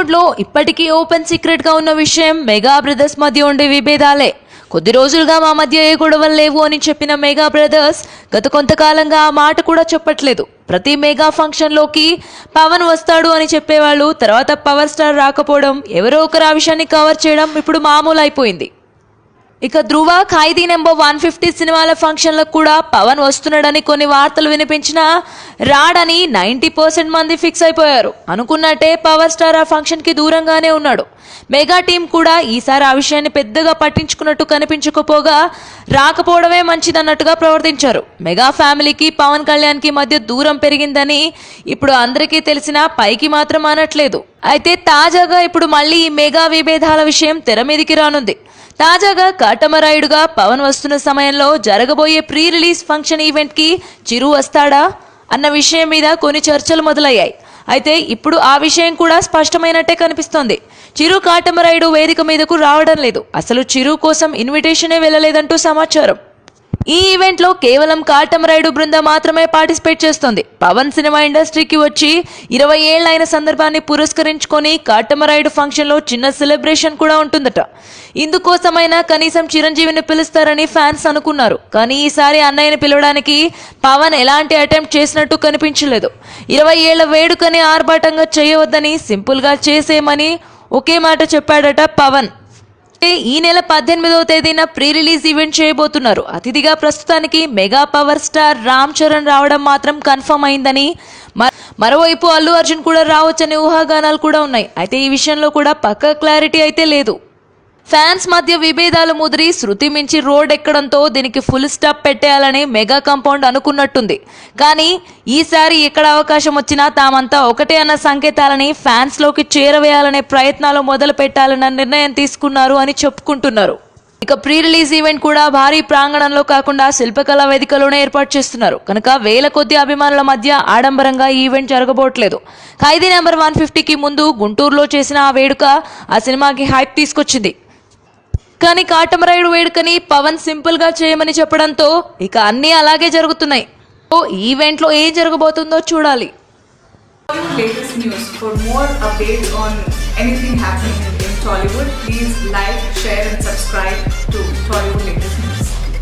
టాలీవుడ్ లో ఇప్పటికీ open secret గా ఉన్న విషయం మెగా బ్రదర్స్ మధ్య ఉండే విభేదాలే. కొద్ది రోజులుగా మా మధ్య ఏ గొడవలు లేవు అని చెప్పిన మెగా బ్రదర్స్ గత కొంతకాలంగా ఆ మాట కూడా చెప్పట్లేదు. ప్రతి మెగా ఫంక్షన్ లోకి పవన్ వస్తాడు అని చెప్పేవాళ్ళు, తర్వాత పవర్ స్టార్ రాకపోవడం, ఎవరో ఒకరు ఆ విషయాన్ని కవర్ చేయడం ఇప్పుడు మామూలు అయిపోయింది. ఇక ధృవ ఖైదీ నెంబర్ 150 సినిమాల ఫంక్షన్లకు కూడా పవన్ వస్తున్నాడని కొన్ని వార్తలు వినిపించినా రాడని 90% మంది ఫిక్స్ అయిపోయారు. అనుకున్నట్టే పవర్ స్టార్ ఆ ఫంక్షన్ కి దూరంగానే ఉన్నాడు. మెగా టీం కూడా ఈసారి ఆ విషయాన్ని పెద్దగా పట్టించుకున్నట్టు కనిపించకపోగా రాకపోవడమే మంచిదన్నట్టుగా ప్రవర్తించారు. మెగా ఫ్యామిలీకి పవన్ కళ్యాణ్ కి మధ్య దూరం పెరిగిందని ఇప్పుడు అందరికీ తెలిసినా పైకి మాత్రం అనట్లేదు. అయితే తాజాగా ఇప్పుడు మళ్ళీ ఈ మెగా విభేదాల విషయం తెర మీదికి రానుంది. తాజాగా కాటమరాయుడుగా పవన్ వస్తున్న సమయంలో జరగబోయే ప్రీ రిలీజ్ ఫంక్షన్ ఈవెంట్ కి చిరు వస్తాడా అన్న విషయం మీద కొన్ని చర్చలు మొదలయ్యాయి. అయితే ఇప్పుడు ఆ విషయం కూడా స్పష్టమైనట్టే కనిపిస్తోంది. చిరు కాటమరాయుడు వేదిక మీదకు రావడం లేదు. అసలు చిరు కోసం ఇన్విటేషనే వెళ్ళలేదంటూ సమాచారం. ఈ ఈవెంట్ లో కేవలం కాటమరాయుడు బృందం మాత్రమే పార్టిసిపేట్ చేస్తోంది. పవన్ సినిమా ఇండస్ట్రీకి వచ్చి 20 ఏళ్లైన సందర్భాన్ని పురస్కరించుకొని కాటమరాయుడు ఫంక్షన్ లో చిన్న సెలబ్రేషన్ కూడా ఉంటుందట. ఇందుకోసమైనా కనీసం చిరంజీవిని పిలుస్తారని ఫ్యాన్స్ అనుకున్నారు. కానీ ఈసారి అన్నయ్యని పిలవడానికి పవన్ ఎలాంటి అటెంప్ట్ చేసినట్టు కనిపించలేదు. 20 ఏళ్ల వేడుకని ఆర్భాటంగా చేయవద్దని, సింపుల్ గా చేసేయమని ఒకే మాట చెప్పాడట పవన్. ఈ నెల 18వ తేదీన ప్రీ రిలీజ్ ఈవెంట్ చేయబోతున్నారు. అతిథిగా ప్రస్తుతానికి mega power star Ram Charan రావడం మాత్రం కన్ఫర్మ్ అయిందని, మరోవైపు అల్లు అర్జున్ కూడా రావచ్చనే ఊహాగానాలు కూడా ఉన్నాయి. అయితే ఈ విషయంలో కూడా పక్కా క్లారిటీ అయితే లేదు. ఫ్యాన్స్ మధ్య విభేదాలు ముదిరి శృతి మించి రోడ్ ఎక్కడంతో దీనికి ఫుల్ స్టాప్ పెట్టేయాలని మెగా కాంపౌండ్ అనుకున్నట్టుంది. కానీ ఈసారి ఎక్కడ అవకాశం వచ్చినా తామంతా ఒకటే అన్న సంకేతాలని ఫ్యాన్స్ లోకి చేరవేయాలనే ప్రయత్నాలు మొదలు పెట్టాలన్న నిర్ణయం తీసుకున్నారు అని చెప్పుకుంటున్నారు. ఇక ప్రీ రిలీజ్ ఈవెంట్ కూడా భారీ ప్రాంగణంలో కాకుండా శిల్పకళా వేదికలోనే ఏర్పాటు చేస్తున్నారు కనుక వేల కొద్ది అభిమానుల మధ్య ఆడంబరంగా ఈ ఈవెంట్ జరగబోట్లేదు. ఖైదీ నెంబర్ 150కి ముందు గుంటూరులో చేసిన ఆ వేడుక ఆ సినిమాకి హైప్ తీసుకొచ్చింది. కానీ కాటమరాయుడు వేడుకని పవన్ సింపుల్ గా చేయమని చెప్పడంతో ఇక అన్నీ అలాగే జరుగుతున్నాయి. ఈవెంట్ లో ఏం జరగబోతుందో చూడాలి. Latest news. For more updates on anything happening in Tollywood, please like, share and subscribe to Tollywood Latest News.